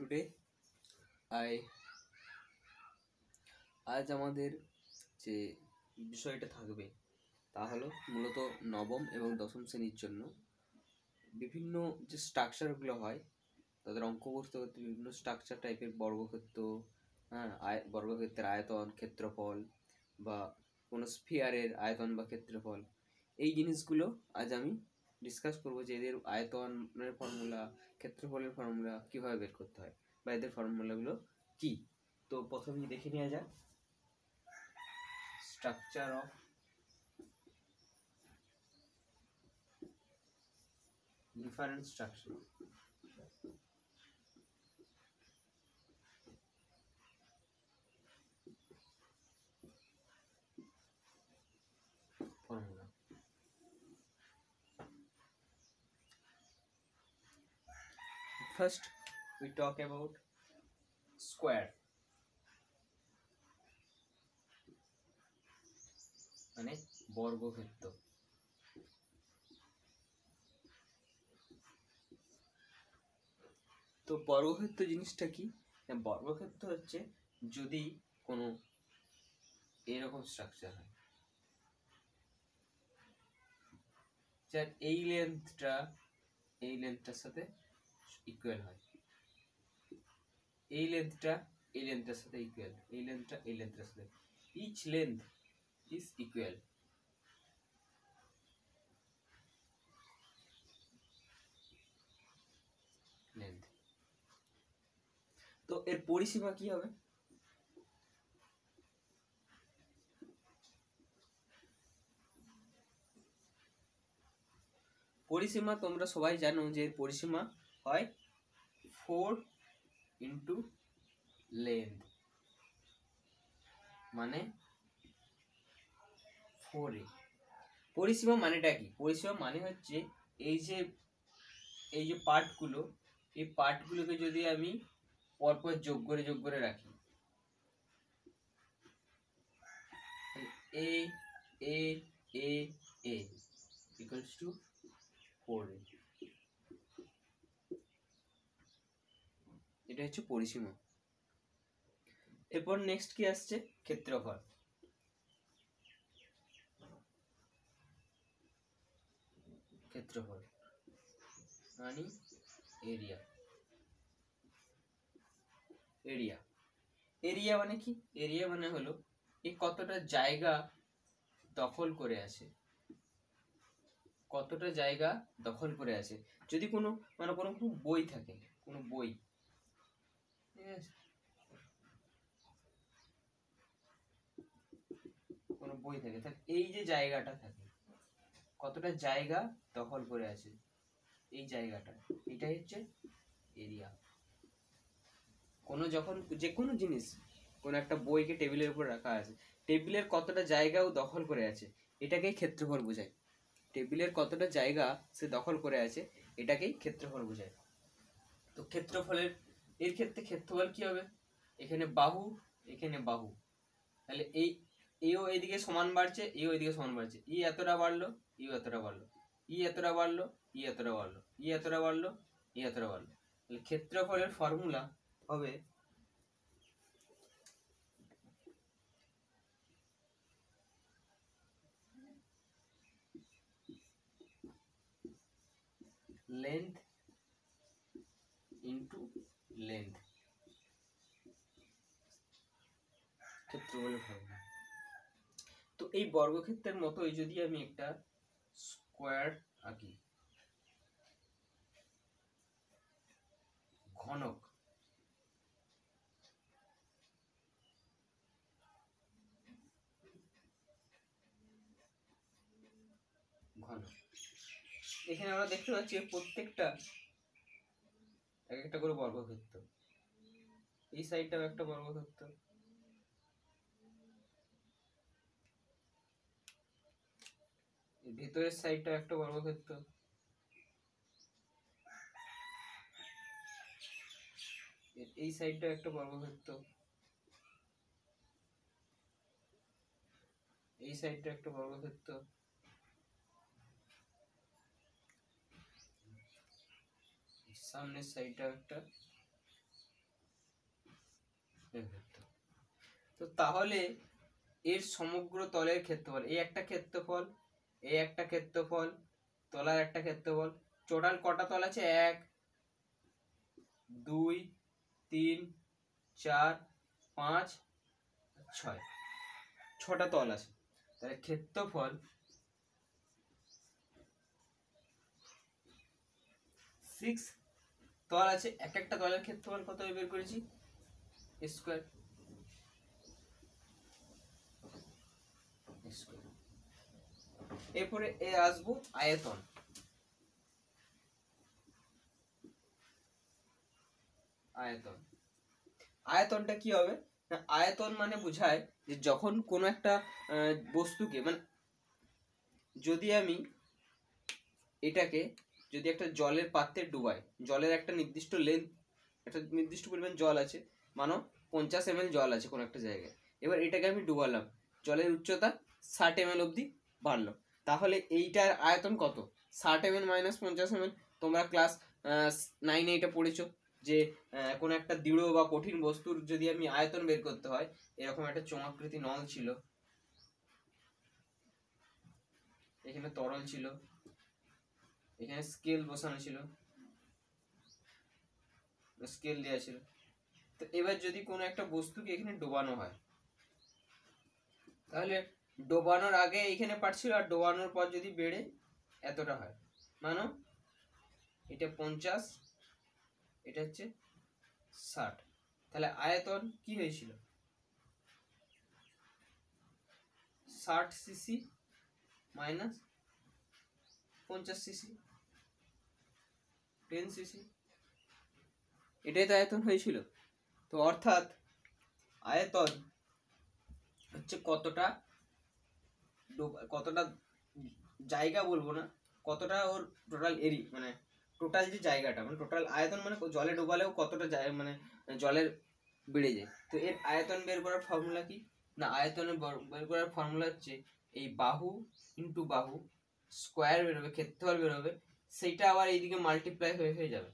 Today I আজ আমাদের যে বিষয়টা থাকবে তা হলো মূলত নবম এবং দশম শ্রেণীর জন্য বিভিন্ন যে স্ট্রাকচারগুলো হয় তাদের অঙ্ক করতে করতে বিভিন্ন স্ট্রাকচার টাইপের বর্গক্ষেত্র, বর্গক্ষেত্রের আয়তন, ক্ষেত্রফল বা কোনো স্ফিয়ারের আয়তন বা ক্ষেত্রফল, এই জিনিসগুলো আজ আমি ডিসকাস করবো যে এদের আয়তনের ফর্মুলা, ক্ষেত্রফলের ফর্মুলা কীভাবে বের করতে হয় বা এদের ফর্মুলাগুলো কি। তো প্রথমেই দেখে নেওয়া যাক structure of different structure. formula first we talk about square মানে বর্গক্ষেত্র। তো বর্গক্ষেত্র জিনিসটা কি? বর্গক্ষেত্র হচ্ছে যদি কোনো এরকম স্ট্রাকচার হয় যার এই লেন্থটার সাথে ইকুয়াল হয়, এই লেন্থটার সাথে ইকুয়াল, এই লেন্থটার সাথে, each length is equal. Length, তো এর পরিসীমা কি হবে? পরিসীমা তোমরা সবাই জানো যে এর পরিসীমা হয় 4 ইন্টু লেন্থ, মানে 4a। পরিসীমা মানেটা কি? পরিসীমা মানে হচ্ছে এই যে পার্টগুলো, এই পার্টগুলোকে যদি আমি পরপর যোগ করে রাখি, a a a a equals to 4a, এটা হচ্ছে পরিসীমা। এরপর নেক্সট কি আসছে? ক্ষেত্রফল। ক্ষেত্রফল মানে এরিয়া। এরিয়া মানে কি? এরিয়া মানে হলো এই কতটা জায়গা দখল করে আছে, কতটা জায়গা দখল করে আছে। যদি কোনো কোনো বই থাকে, কোনো বই, ঠিক আছে, কোনো বই থাকে, তাহলে এই যে জায়গাটা থাকে, কতটা জায়গা দখল করে আছে এই জায়গাটা, এটাই হচ্ছে এরিয়া। যখন যে কোনো জিনিস, কোনো একটা বইকে টেবিলের উপর রাখা আছে, টেবিলের কতটা জায়গাও দখল করে আছে এটাকেই ক্ষেত্রফল বোঝায়। টেবিলের কতটা জায়গা সে দখল করে আছে এটাকেই ক্ষেত্রফল বোঝায়। তো ক্ষেত্রফলের এর ক্ষেত্রে ক্ষেত্রফল কি হবে? এখানে বাহু, এখানে বাহু, তাহলে এও এইদিকে সমান বাড়ছে, এও এইদিকে সমান বাড়ছে, ই এতটা বাড়লো, ইও এতটা বাড়লো, ই এতটা বাড়লো, ই এতটা বাড়লো, ই এতটা বাড়লো, ই এতটা বাড়লো। তাহলে ক্ষেত্রফলের ফর্মুলা হবে লেন্থ ইন্টু লেন্থ, ক্ষেত্রফলের ফর্মুলা। তো এই বর্গক্ষেত্রের মতোই যদি আমি একটা স্কোয়ার আঁকি, ঘনক, এখানে আমরা দেখতে পাচ্ছি প্রত্যেকটা এক একটা করে বর্গক্ষেত্র। এই সাইডটাও একটা বর্গক্ষেত্র, ভেতরের সাইডটাও একটা বর্গক্ষেত্র, এই সাইডটাও একটা বর্গক্ষেত্র, এই সাইডটা একটা বর্গক্ষেত্র, সামনের সাইডটা একটা তো তাহলে এর সমগ্র তলের ক্ষেত্রফল, এই একটা ক্ষেত্রফল, এই একটা ক্ষেত্রফল, তলার একটা ক্ষেত্রফল, টোটাল কটা তল আছে? 1 2 3 4 5 6, 6টা তল আছে। তাহলে ক্ষেত্রফল 6 তল আছে, এক একটা তলের ক্ষেত্রফল কত বের করেছি? স্কয়ার। এরপরে এ আসবো আয়তন। আয়তন, আয়তনটা কি হবে? আয়তন মানে বোঝায় যে যখন কোনো একটা বস্তুকে, মানে যদি আমি এটাকে যদি একটা জলের পাত্রে ডুবাই, জলের একটা নির্দিষ্ট লেন্থ, একটা নির্দিষ্ট পরিমাণ জল আছে, মানো 50 ml জল আছে কোনো একটা জায়গায়, এবার এটাকে আমি ডুবালাম, জলের উচ্চতা 60 ml অবধি বাড়লো, তাহলে এইটার আয়তন কত? 60 ml মাইনাস 50 ml। তোমরা ক্লাস 9 এটা পড়েছো যে কোনো একটা দৃঢ় বা কঠিন বস্তুর যদি আমি আয়তন বের করতে হয়, এরকম একটা চোঙাকৃতি নল ছিল, এখানে তরল ছিল, এখানে স্কেল বসানো ছিল, স্কেল দেওয়া ছিল। তো এবার যদি কোনো একটা বস্তুকে এখানে ডোবানো হয়, তাহলে ডোবানোর আগে এখানে পার্ট ছিল, আর ডোবানোর পর যদি বেড়ে এতটা হয়, মানো এটা 50, এটা হচ্ছে 60, তাহলে আয়তন কি হয়েছিল? 60 সিসি মাইনাস 50 সিসি, 10 সিসি, এটাই তো আয়তন হয়েছিল। তো অর্থাৎ আয়তন হচ্ছে কতটা কতটা জায়গা বলবো না, কতটা ওর টোটাল এরিয়া, মানে টোটাল যে জায়গাটা, মানে টোটাল আয়তন মানে জলে ডোবালেও কতটা মানে জলের বেড়ে যায়। তো এর আয়তন বের করার ফর্মুলা কি? না, আয়তনের বের করার ফর্মুলা হচ্ছে এই বাহু ইন্টু বাহু স্কোয়ার বেরোবে, ক্ষেত্রফল বেরোবে, সেইটা আবার এইদিকে মাল্টিপ্লাই হয়ে যাবে,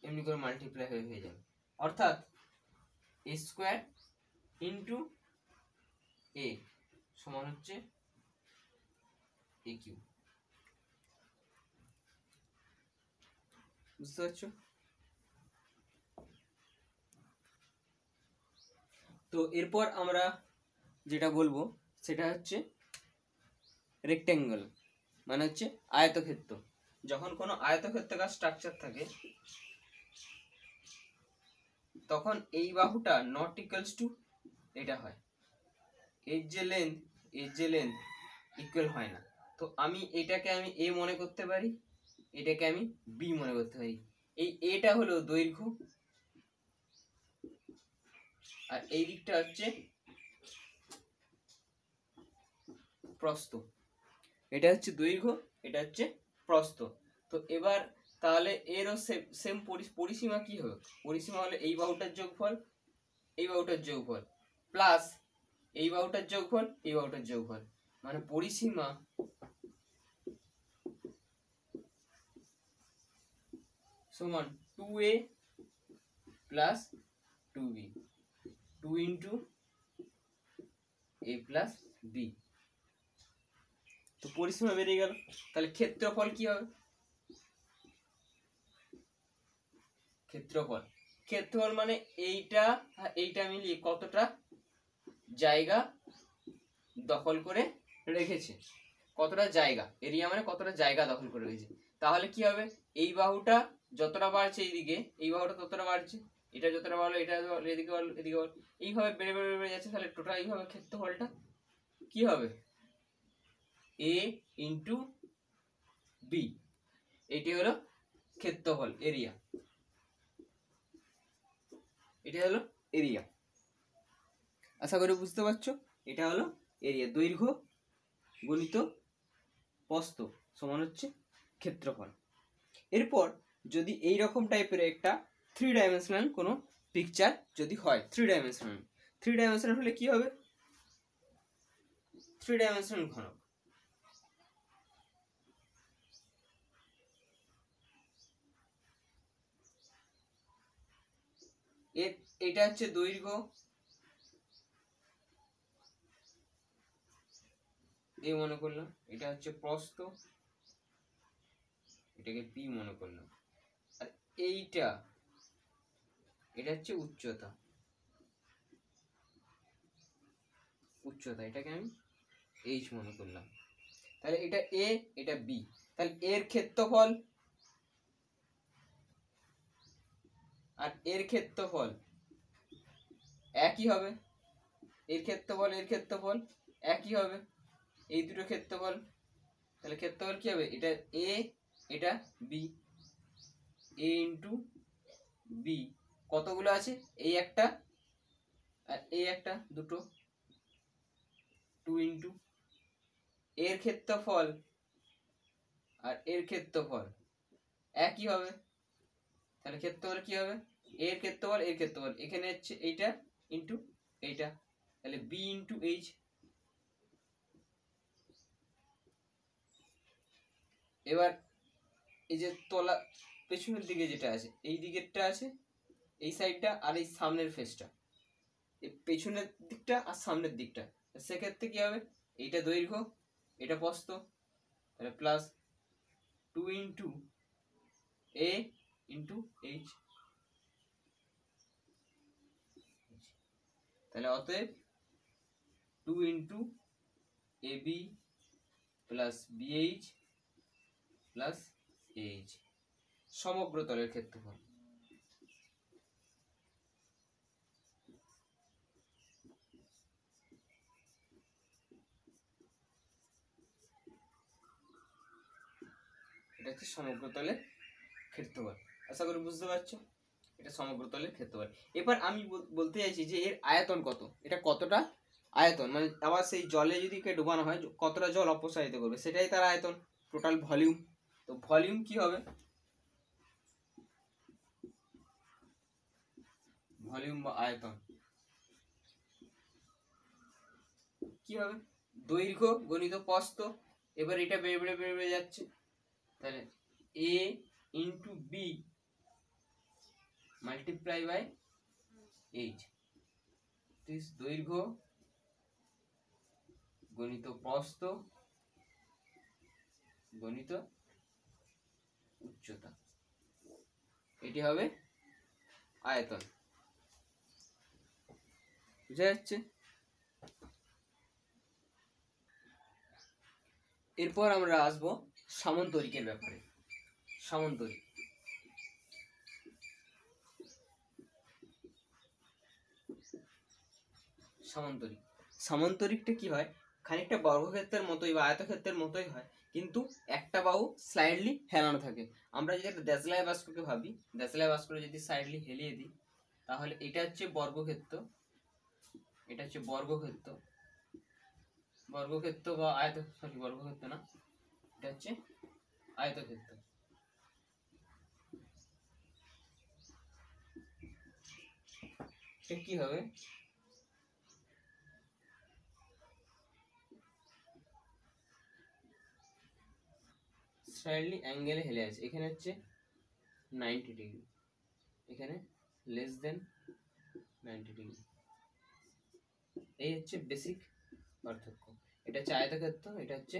এমনি করে মাল্টিপ্লাই হয়ে যাবে, অর্থাৎ এ স্কোয়ার ইন্টু এ সমান হচ্ছে এ কিউ। বুঝতে পারছো? তো এরপর আমরা যেটা বলবো সেটা হচ্ছে রেক্ট্যাঙ্গেল, মানে হচ্ছে আয়তক্ষেত্র। যখন কোনো আয়তক্ষেত্রাকার স্ট্রাকচার থাকে তখন এই বাহুটা নট ইকুয়ালস টু এটা হয়, এর যে লেন্থ ইকুয়াল হয় না। তো আমি এটাকে আমি এ মনে করতে পারি, এটাকে আমি বি মনে করতে পারি। এই এটা হলো দৈর্ঘ্য, আর এই দিকটা হচ্ছে প্রস্থ। এটা হচ্ছে দৈর্ঘ্য, এটা হচ্ছে প্রস্থ। তো এবার তাহলে এরও সেম পরিসীমা কি হবে? পরিসীমা হলো এই বাহুটার যোগফল, এই বাহুটার যোগফল, প্লাস এই বাহুটার যোগফল, এই বাহুটার যোগফল, মানে পরিসীমা সমান 2a plus 2b, 2 into a plus b। তো পরিসীমা বেরিয়ে গেল, তাহলে ক্ষেত্রফল কি হবে? ক্ষেত্রফল মানে এইটা আর এইটা মিলিয়ে কতটা জায়গা দখল করে রেখেছে, কতটা জায়গা, এরিয়া মানে কতটা জায়গা দখল করে রেখেছে। তাহলে কি হবে? এই বাহুটা যতটা বাড়ছে এইদিকে, এই বাহুটা ততটা বাড়ছে, এটা যতটা বাড়লো এটা এদিকে বাড়লো, এদিকে বাড়লো, এইভাবে বেড়ে বেড়ে বেড়ে যাচ্ছে। তাহলে টোটাল এইভাবে ক্ষেত্রফলটা কি হবে? এ ইন্টু বি, এটি হলো ক্ষেত্রফল, এরিয়া, এটা হলো এরিয়া। আশা করি বুঝতে পারছো, এটা হলো এরিয়া, দৈর্ঘ্য গুণিত প্রস্থ সমান হচ্ছে ক্ষেত্রফল। এরপর যদি এই রকম টাইপের একটা 3 ডাইমেনশনাল কোনো পিকচার যদি হয়, 3 ডাইমেনশনাল হলে কি হবে? 3 ডাইমেনশনাল ঘনক, এটা হচ্ছে দৈর্ঘ্য, এ মনে করলাম, এটা হচ্ছে প্রস্থ, এটাকে পি মনে করলাম, আর এটা হচ্ছে উচ্চতা, এটাকে আমি এইচ মনে করলাম। তাহলে এটা এ, এটা বি, তাহলে এর ক্ষেত্রফল আর এর ক্ষেত্রফল একই হবে, এর ক্ষেত্রফল একই হবে, এই দুটো ক্ষেত্রফল, তাহলে ক্ষেত্রফল কি হবে, এটা এ, এটা বি, এ ইন্টু বি, কতগুলো আছে, এই একটা আর এই একটা, দুটো, 2 ইন্টু এর ক্ষেত্রফল আর এর ক্ষেত্রফল একই হবে, তাহলে ক্ষেত্রফল কি হবে, এর ক্ষেত্রফল এখানে হচ্ছে এইটা ইন্টু এইটা, তাহলে বি ইন্টু এইচ। এবার এই যে তলা পেছনের দিকে যেটা আছে, এই দিকেরটা আছে, এই সাইডটা আর এই সামনের ফেসটা, এই পেছনের দিকটা আর সামনের দিকটা, সেক্ষেত্রে কি হবে, এইটা দৈর্ঘ্য, এটা প্রস্থ, তাহলে plus 2 into A into H, তাহলে অতএব 2 into A B plus BH plus H সমগ্র তলের ক্ষেত্রফল। এটা হচ্ছে সমগ্র তলের ক্ষেত্রফল, আশা করি বুঝতে পারছো, এটা সমগ্র তলের ক্ষেত্রফল। এবার আমি বলতে চাইছি যে এর আয়তন কত, এটা কতটা আয়তন, মানে আবার সেই জলে যদি কে ডুবানো হয় কতটা জল অপসারিত করবে, সেটাই তার আয়তন, টোটাল ভলিউম। তো ভলিউম কি হবে, ভলিউম বা আয়তন কি হবে, দৈর্ঘ্য গণিত প্রস্থ, এবার এটা বেড়ে বেড়ে বেড়ে বেড়ে যাচ্ছে, তাহলে A into B multiply by H, দৈর্ঘ্য গণিত প্রস্থ গণিত উচ্চতা, এটি হবে আয়তন। বুঝা যাচ্ছে? এরপর আমরা আসবো সামন্তরিকের ব্যাপারে। সামন্তরিক, সামন্তরিকটা কি হয়, খানিকটা বর্গক্ষেত্রের মতোই বা আয়তক্ষেত্রের মতোই হয়, কিন্তু একটা বাহু স্লাইডলি হেলানো থাকে। আমরা যদি একটা দেশলাই বাস্ককে ভাবি, দেশলাই বাস্কটা যদি স্লাইডলি হেলিয়ে দিই, তাহলে এটা হচ্ছে বর্গক্ষেত্র, এটা হচ্ছে বর্গক্ষেত্র, বর্গক্ষেত্র বা বর্গক্ষেত্র না, এটা হচ্ছে আয়তক্ষেত্র। এটা কি হবে, স্লাইডলি অ্যাঙ্গেলে হেলে আছে, এখানে হচ্ছে 90 ডিগ্রি, এখানে লেস দেন 90 ডিগ্রি, এই হচ্ছে বেসিক পার্থক্য। এটা হচ্ছে আয়তক্ষেত্র, এটা হচ্ছে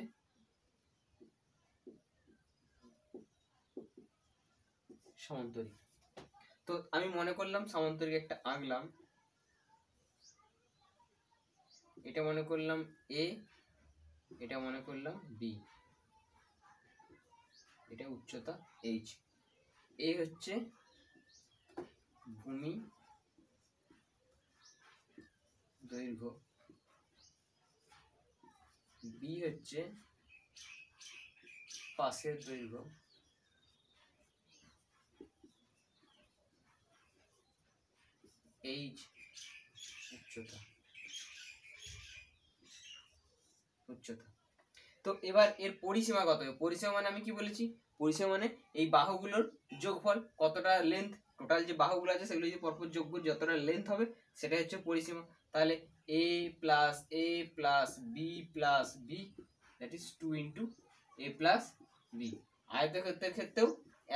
সামন্তরিক। তো আমি মনে করলাম সামন্তরিক একটা আঁকলাম, এটা মনে করলাম এ, এটা মনে করলাম বি, এটা উচ্চতা এইচ, এ হচ্ছে ভূমি দৈর্ঘ্য, বি হচ্ছে পাশের দৈর্ঘ্য, এইচ উচ্চতা। তো এবার এর পরিসীমা কত হবে, পরিসীমা মানে আমি কি বলেছি, পরিসীমা মানে এই বাহুগুলোর যোগফল, কতটা লেন্থ, টোটাল যে বাহুগুলো আছে সেগুলো যদি পরপর যোগ করি যতটা লেন্থ হবে সেটাই হচ্ছে পরিসীমা। তাহলে A plus B that is 2 into A plus B. আয়তক্ষেত্রের ক্ষেত্রেও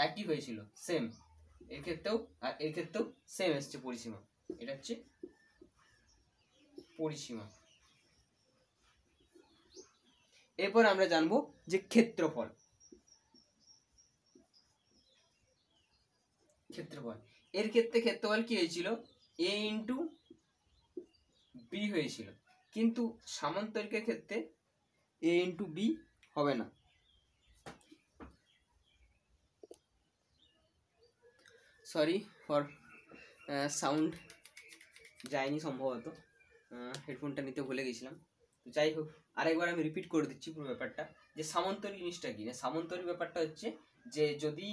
একই হয়েছিল, সেম, এর ক্ষেত্রেও আর এর ক্ষেত্রেও সেম এসছে পরিসীমা, এটা হচ্ছে পরিসীমা। এরপর আমরা জানবো যে ক্ষেত্রফল। ক্ষেত্রফল এর ক্ষেত্রে ক্ষেত্রফল কি হয়েছিল, a ইন্টু বি হয়েছিল, কিন্তু সামান্তরিকের ক্ষেত্রে a ইন্টু বি হবে না। সরি ফর সাউন্ড যায়নি সম্ভবত, হেডফোনটা নিতে ভুলে গেছিলাম। তো যাই হোক, আরেকবার আমি রিপিট করে দিচ্ছি পুরো ব্যাপারটা, যে সামান্তরিক জিনিসটা কি না। সামান্তরিক ব্যাপারটা হচ্ছে যে যদি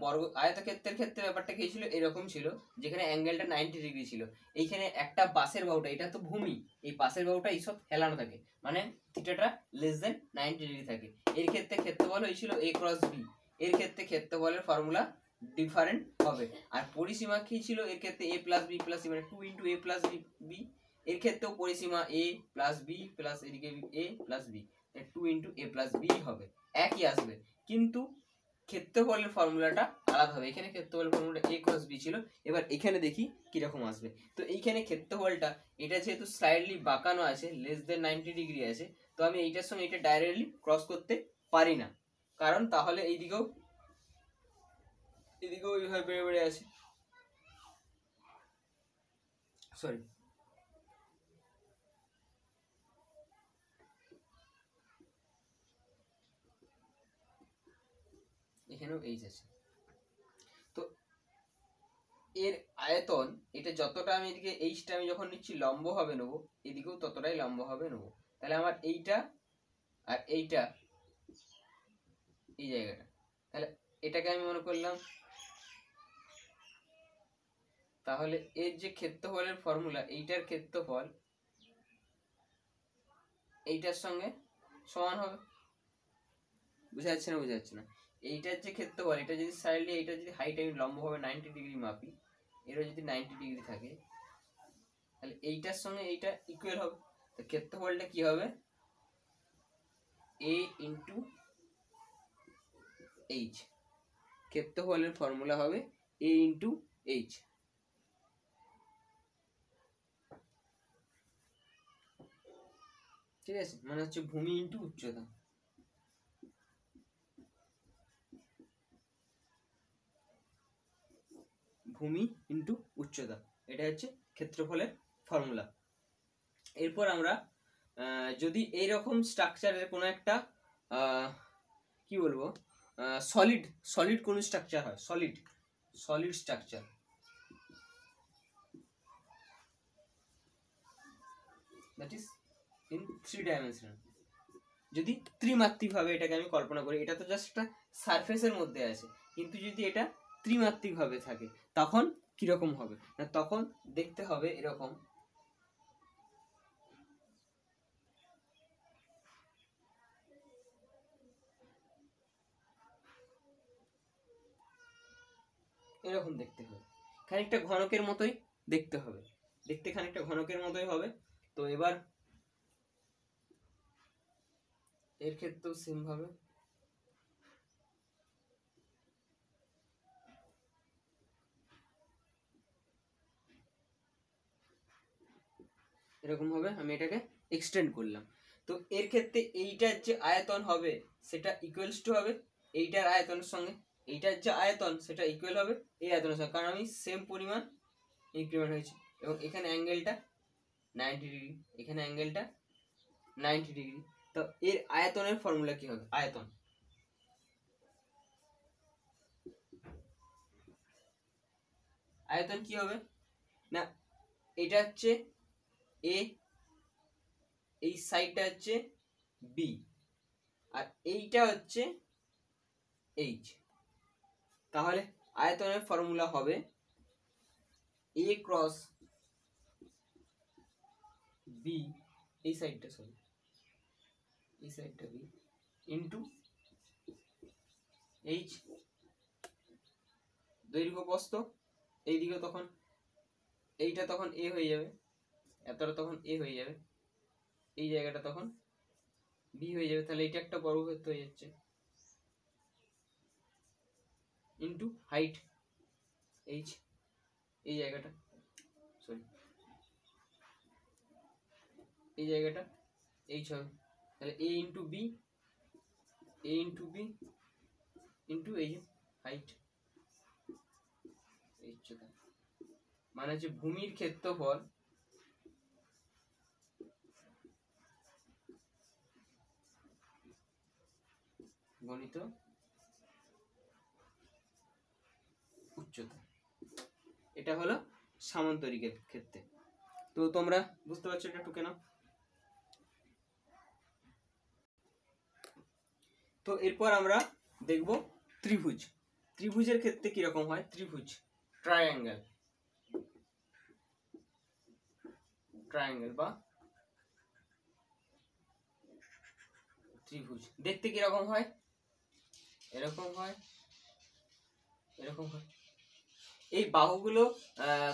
বর্গ আয়তক্ষেত্রের ক্ষেত্রে ব্যাপারটা কি ছিল, এরকম ছিল যেখানে অ্যাঙ্গেলটা 90 ডিগ্রি ছিল, এইখানে একটা পাশের বাহুটা, এটা তো ভূমি, এই পাশের বাহুটা এইসব হেলানো থাকে, মানে থিটাটা লেস দেন 90 ডিগ্রি থাকে। এর ক্ষেত্রে ক্ষেত্রফল হয়েছিল a ক্রস বি। এর ক্ষেত্রে ক্ষেত্রফলের ফর্মুলা ডিফারেন্ট হবে। আর পরিসীমা কি ছিল এর ক্ষেত্রে a plus B plus C, মানে 2 ইন্টু a প্লাস বি। এর ক্ষেত্রেও পরিসীমা a প্লাস বি প্লাস এদিকে a plus B, 2 into a plus B হবে, একই আসবে, কিন্তু ক্ষেত্রফলের ফর্মুলাটা আলাদা হবে। এখানে ক্ষেত্রফলের ফর্মুলা a ক্রস বি ছিল, এবার এখানে দেখি কিরকম আসবে। তো এইখানে ক্ষেত্রফলটা, এটা যেহেতু স্লাইডলি বাঁকানো আছে, লেস দেন 90 ডিগ্রি আছে, তো আমি এইটার সঙ্গে এটা ডাইরেক্টলি ক্রস করতে পারি না, কারণ তাহলে এদিকেও এইভাবে বেড়ে বেড়ে আছে, সরি এখানেও এইচ আছে। তো এর আয়তন, এটা যতটা আমি এদিকে এইচটা আমি যখন নিচ্ছি লম্ব হবে নেবো, এদিকেও ততটাই লম্ব হবে নেবো, তাহলে আমার এইটা আর এইটা এই জায়গাটা, তাহলে এটাকে আমি মনে করলাম, তাহলে এর যে ক্ষেত্রফলের ফর্মুলা, এইটার ক্ষেত্রফল এইটার সঙ্গে সমান হবে। বুঝা যাচ্ছে না? বুঝা যাচ্ছে না? এইটার যে ক্ষেত্রফল, এটা যদি সাইডলি, এইটা যদি হাইট আমি লম্বভাবে 90 ডিগ্রি মাপি, এরও যদি 90 ডিগ্রি থাকে, তাহলে এইটার সঙ্গে এইটা ইকুয়াল হবে। তো ক্ষেত্রফলটা কি হবে, a ইন্টু এইচ। ক্ষেত্রফলের ফর্মুলা হবে a ইন্টু এইচ। ঠিক আছে, মানে হচ্ছে ভূমি ইন্টু উচ্চতা। ভূমি ইন্টু উচ্চতা, এটা হচ্ছে ক্ষেত্রফলের ফর্মুলা। এরপর আমরা যদি এইরকম স্ট্রাকচারের কোনো একটা কি বলবো, সলিড সলিড কোন স্ট্রাকচার হয়, solid structure, that is in 3 dimensional. যদি ত্রিমাত্রিক ভাবে এটাকে আমি কল্পনা করি, এটা তো জাস্ট একটা সারফেসের মধ্যে আছে, কিন্তু যদি এটা ত্রিমাত্রিক ভাবে থাকে তখন কিরকম হবে না, তখন দেখতে হবে এরকম, এরকম দেখতে হবে, খানিকটা ঘনকের মতোই দেখতে হবে, দেখতে খানিকটা ঘনকের মতোই হবে। তো এবার এর ক্ষেত্রেও সেম ভাবে এরকম ভাবে আমি এটাকে এক্সটেন্ড করলাম। তো এর ক্ষেত্রে এইটার যে আয়তন হবে সেটা ইকুয়ালস টু হবে এইটার আয়তনের সঙ্গে, এইটার যে আয়তন সেটা ইকুয়াল হবে এই আয়তনের সঙ্গে, কারণ আমি সেম পরিমাণ ইনক্রিমেন্ট হয়েছে, এবং এখানে অ্যাঙ্গেলটা 90 ডিগ্রি, এখানে অ্যাঙ্গেলটা 90 ডিগ্রি। তো এর আয়তনের ফর্মুলা কি হবে, আয়তন, আয়তন কি হবে না, এটা হচ্ছে এ, এই সাইডটা হচ্ছে বি, আর এইটা হচ্ছে এইচ। তাহলে আয়তনের ফর্মুলা হবে এ ক্রস বি, এই সাইডটা সরি, এই সাইডটা বি ইন্টু এইচ, দৈর্ঘ্য প্রস্থ, এইদিকে তখন এইটা তখন এ হয়ে যাবে, এতটা তখন এ হয়ে যাবে, এই জায়গাটা তখন বি হয়ে যাবে, তাহলে এটা একটা বর্গক্ষেত্র হয়ে যাচ্ছে। ইন্টু হাইট এইচ, এই জায়গাটা সরি এই জায়গাটা এইচ হবে, তাহলে এ ইন্টু বি ইন্টু এই যে হাইট এই উচ্চতা, মানে হচ্ছে ভূমির ক্ষেত্রফল গণিত উচ্চতা। এটা হলো সামান্তরিকের ক্ষেত্রে। তো তোমরা বুঝতে পারছো এটা একটু কেন। তো এরপর আমরা দেখব ত্রিভুজ। ত্রিভুজের ক্ষেত্রে কিরকম হয়, ত্রিভুজ ট্রায়াঙ্গেল বা ত্রিভুজ দেখতে কিরকম হয়, এরকম হয়, এরকম হয়। এই বাহুগুলো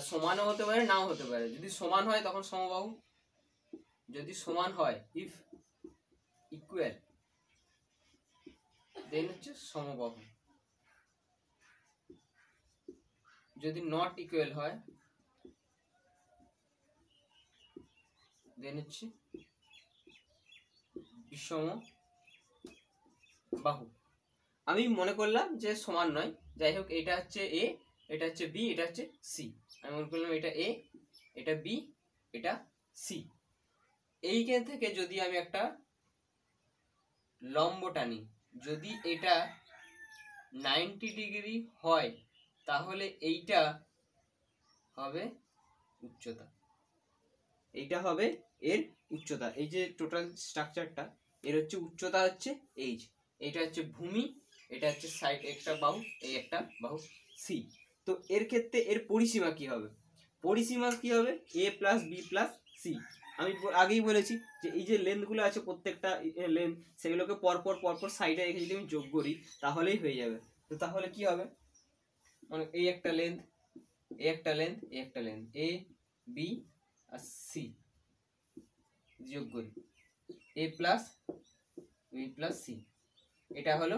সমানও হতে পারে নাও হতে পারে। যদি সমান হয় তখন সমবাহু, যদি সমান হয় ইফ ইকুয়াল দেন হচ্ছে সমবাহু, যদি নট ইকুয়াল হয় দেন হচ্ছে বিষম বাহু। আমি মনে করলাম যে সমান নয়, যাই হোক এটা হচ্ছে এ, এটা হচ্ছে বি, এটা হচ্ছে সি, আমি মনে করলাম এটা এ, এটা বি, এটা সি। এইখান থেকে যদি আমি একটা লম্ব টানি, যদি এটা 90 ডিগ্রি হয় তাহলে এইটা হবে উচ্চতা, এইটা হবে এর উচ্চতা। এই যে টোটাল স্ট্রাকচারটা এর হচ্ছে উচ্চতা হচ্ছে এইচ, এটা হচ্ছে ভূমি, এটা হচ্ছে সাইড একটা বাহু, এই একটা বাহু সি। তো এর ক্ষেত্রে এর পরিসীমা কি হবে, পরিসীমা কি হবে এ প্লাস বি প্লাস সি। আমি আগেই বলেছি যে এই যে লেন্থগুলো আছে প্রত্যেকটা লেন্থ সেগুলোকে পরপর পরপর সাইডে রেখে যদি আমি যোগ করি তাহলেই হয়ে যাবে। তো তাহলে কি হবে, মানে এই একটা লেন্থ, এই একটা লেন্থ, এই একটা length, A B R C যোগ করি, এ প্লাস বি প্লাস সি, এটা হলো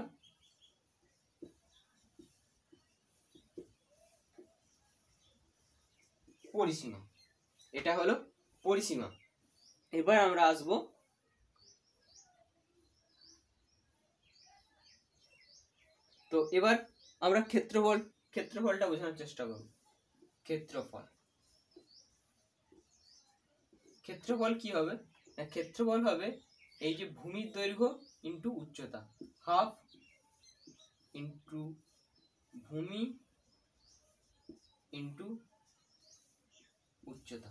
পরিসীমা, এটা হলো পরিসীমা। এবার আমরা আসব তো এবার আমরা ক্ষেত্রফলটা বোঝানোর চেষ্টা করব। ক্ষেত্রফল কি হবে, ক্ষেত্রফল হবে এই যে ভূমির দৈর্ঘ্য ইন্টু উচ্চতা, হাফ ইন্টু ভূমি ইন্টু উচ্চতা।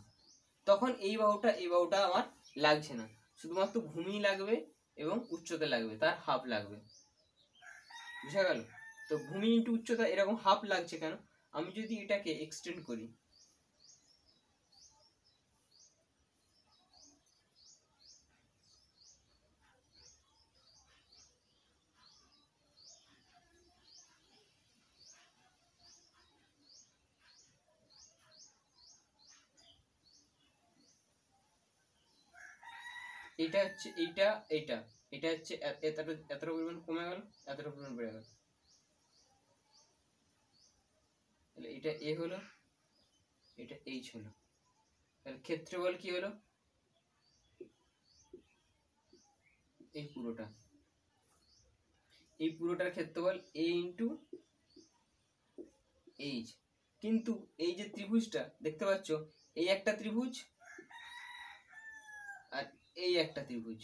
তখন এই বাহুটা আমার লাগছে না, শুধুমাত্র ভূমি লাগবে এবং উচ্চতা লাগবে, তার হাফ লাগবে, বুঝা গেল। তো ভূমি ইন্টু উচ্চতা এরকম হাফ লাগছে কেন, আমি যদি এটাকে এক্সটেন্ড করি, এটা হচ্ছে এইটা, এটা হচ্ছে এতটা পরিমাণ কমে গেল, এতটা পরিমাণ বেড়ে গেল, তাহলে এটা এ হলো, এটা এইচ হলো, তাহলে ক্ষেত্রফল কি হলো, এই পুরোটার ক্ষেত্রফল এ ইন্টু এইচ। কিন্তু এই যে ত্রিভুজটা দেখতে পাচ্ছ, এই একটা ত্রিভুজ আর এই একটা ত্রিভুজ,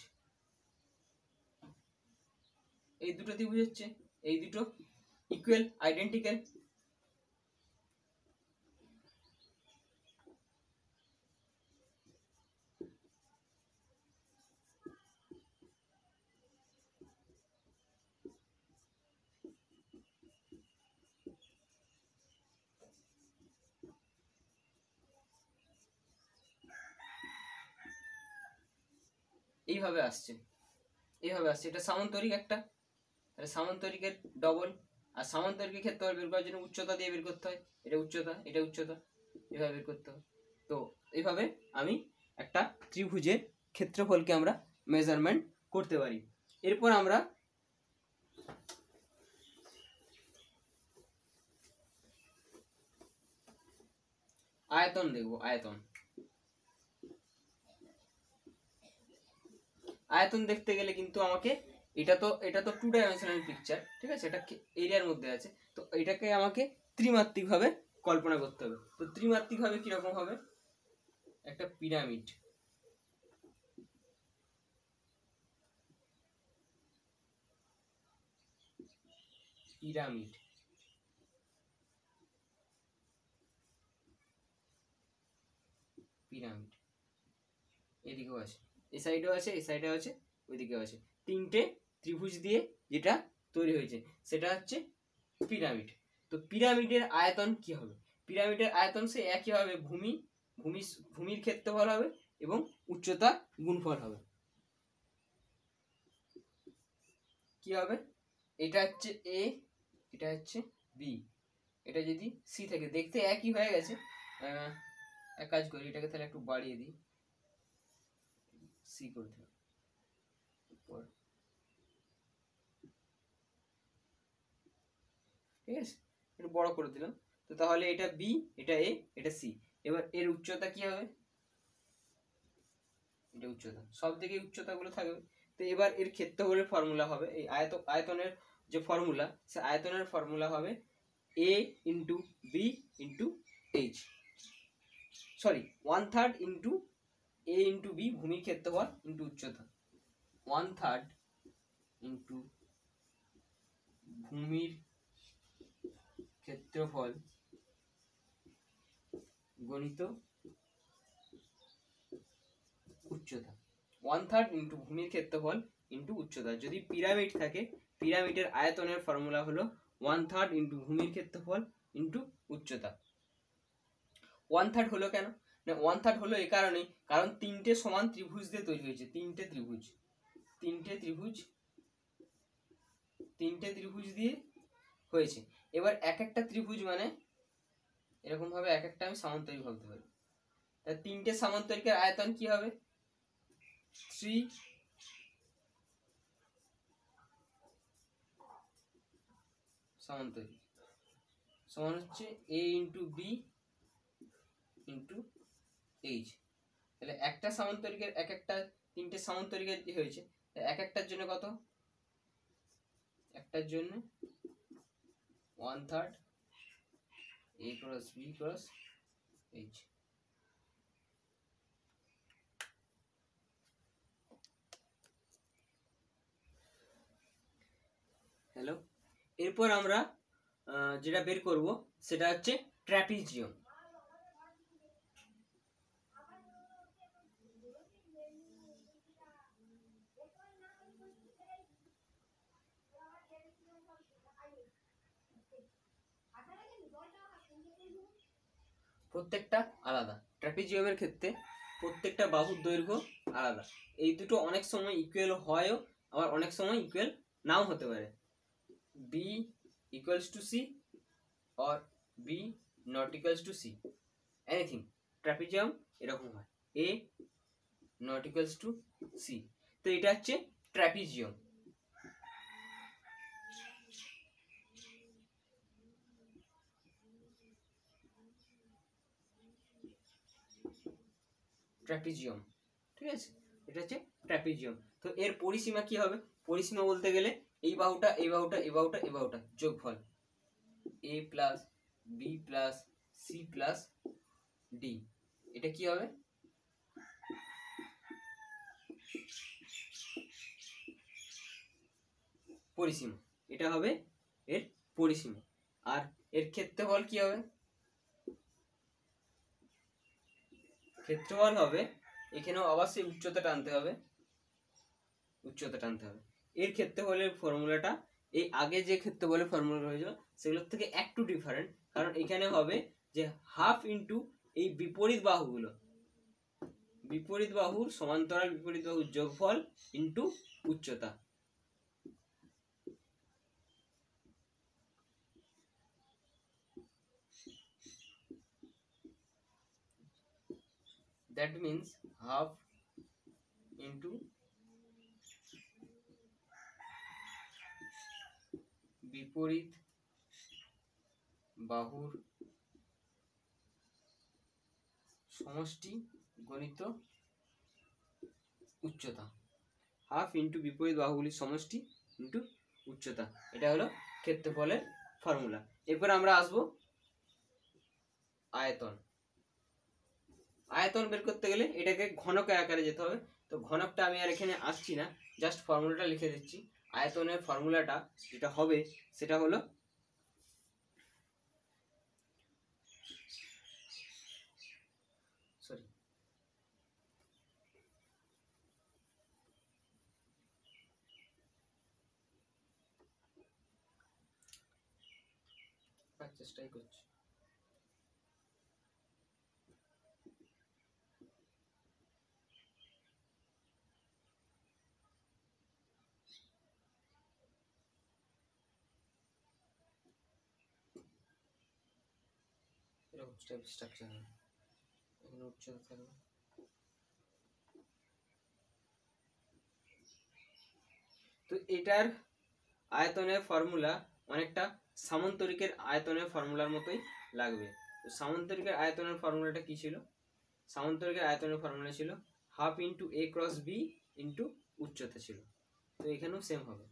এই দুটো ত্রিভুজ হচ্ছে, এই দুটো ইকুয়াল আইডেন্টিক্যাল, এইভাবে আসছে, এটা সামান্তরিক একটা, তাহলে সামান্তরিকের ডবল, আর সামান্তরিকের ক্ষেত্রফল বের করার জন্য উচ্চতা দিয়ে বের করতে হয়, এটা উচ্চতা এভাবে বের করতে হয়। তো এইভাবে আমি একটা ত্রিভুজের ক্ষেত্রফলকে আমরা মেজারমেন্ট করতে পারি। এরপর আমরা আয়তন দেখবো। আয়তন দেখতে গেলে কিন্তু আমাকে এটা তো 2 ডাইমেনশনাল পিকচার, ঠিক আছে, এটা এরিয়ার মধ্যে আছে, তো এটাকে আমাকে ত্রিমাত্রিক ভাবে কল্পনা করতে হবে। তো ত্রিমাত্রিক ভাবে কিরকম হবে, একটা পিরামিড, পিরামিড পিরামিড এদিকেও আছে, এই সাইডেও আছে, এই সাইডেও আছে, ওইদিকেও আছে, তিনটে ত্রিভুজ দিয়ে যেটা তৈরি হয়েছে সেটা হচ্ছে পিরামিড। তো পিরামিডের আয়তন কি হবে, পিরামিডের আয়তন সে একই হবে, ভূমির ক্ষেত্রফল হবে এবং উচ্চতা গুণফল হবে। কি হবে, এটা হচ্ছে এ, এটা হচ্ছে বি, এটা যদি সি থাকে, দেখতে একই হয়ে গেছে। এক কাজ করি, এটাকে তাহলে একটু বাড়িয়ে দিই, সি করে দিলাম, ঠিক আছে, একটু বড় করে দিলাম। তো তাহলে এটা বি, এটা এ, এটা সি। এবার এর উচ্চতা কি হবে, এটা উচ্চতা, সব দিকে উচ্চতা গুলো থাকবে। তো এবার এর ক্ষেত্রফলের ফর্মুলা হবে, এই আয়তনের যে ফর্মুলা, সে আয়তনের ফর্মুলা হবে a into B into H, sorry 1/3 into a into B ভূমির ক্ষেত্রফল ইন্টু উচ্চতা, 1/3 ইন্টু ভূমির ক্ষেত্রফল গণিত উচ্চতা, 1/3 ইন্টু ভূমির ক্ষেত্রফল ইন্টু উচ্চতা। যদি পিরামিড থাকে, পিরামিডের আয়তনের ফর্মুলা হলো 1/3 ইন্টু ভূমির ক্ষেত্রফল ইন্টু উচ্চতা। 1/3 হলো কেন, না 1/3 হলো এই কারণেই, কারণ তিনটে সমান ত্রিভুজ দিয়ে তৈরি হয়েছে, তিনটে ত্রিভুজ দিয়ে হয়েছে। এবার এক একটা ত্রিভুজ মানে এরকম ভাবে এক একটা আমি সামান্তরিক ভাবতে পারি, তা তিনটে সামান্তরিকের আয়তন কি হবে, 3 সামান্তরিক সমান হচ্ছে a into B into H. তাহলে একটা সামান্তরিকের এক একটা, তিনটে সামান্তরিকের যে হয়েছে, এক একটার জন্য কত, একটার জন্য 1/3 a cross b cross h। Hello, এরপর আমরা যেটা বের করব সেটা হচ্ছে ট্র্যাপিজিয়াম। প্রত্যেকটা আলাদা, ট্র্যাপিজিয়ামের ক্ষেত্রে প্রত্যেকটা বাহুর দৈর্ঘ্য আলাদা। এই দুটো অনেক সময় ইকুয়াল হয়ও, আবার অনেক সময় ইকুয়াল নাও হতে পারে। B equals to C or B not equals to C, anything, trapezium এরকম হয়, A not equals to C. তো এটা হচ্ছে ট্র্যাপিজিয়াম। ট্র্যাপিজিয়াম, ঠিক আছে, এটা হচ্ছে ট্র্যাপিজিয়াম। তো এর পরিসীমা কি হবে, পরিসীমা বলতে গেলে এই বাহুটা, এই বাহুটা, এই বাহুটা, এই বাহুটা যোগফল, a plus B plus C plus D, এটা কি হবে, পরিসীমা, এটা হবে এর পরিসীমা। আর এর ক্ষেত্রফল কি হবে, ক্ষেত্রফল হবে, এখানেও অবশ্যই উচ্চতা টানতে হবে, এর ক্ষেত্রফলের ফর্মুলাটা এই আগে যে ক্ষেত্রফলের ফর্মুলা হয়েছিল সেগুলোর থেকে একটু ডিফারেন্ট, কারণ এখানে হবে যে হাফ ইন্টু এই বিপরীত বাহুগুলো, বিপরীত বাহুর সমান্তরাল বিপরীত বাহুর যোগফল ইন্টু উচ্চতা। That means half into বিপরীত বাহুর সমষ্টি গণিত উচ্চতা, হাফ ইন্টু বিপরীত বাহুগুলির সমষ্টি ইন্টু উচ্চতা, এটা হলো ক্ষেত্রফলের ফর্মুলা। এরপর আমরা আসবো আয়তন। আয়তন বের করতে গেলে এটাকে ঘনকের আকারে যেতে হবে। তো ঘনকটা আমি আর এখানে আসছি না, জাস্ট ফর্মুলাটা লিখে দিচ্ছি। আয়তনের ফর্মুলাটা যেটা হবে সেটা হলো সরি চেষ্টাই করছি। এরকম স্টেপ স্ট্রাকচার হবে, এখানে উচ্চতা থাকবে। তো এটার আয়তনের ফর্মুলা অনেকটা সামান্তরিকের আয়তনের ফর্মুলার মতোই লাগবে। তো সামান্তরিকের আয়তনের ফর্মুলাটা কি ছিল? সামান্তরিকের আয়তনের ফর্মুলা ছিল হাফ ইন্টু এ ক্রস বি ইন্টু উচ্চতা ছিল। তো এখানেও সেম হবে,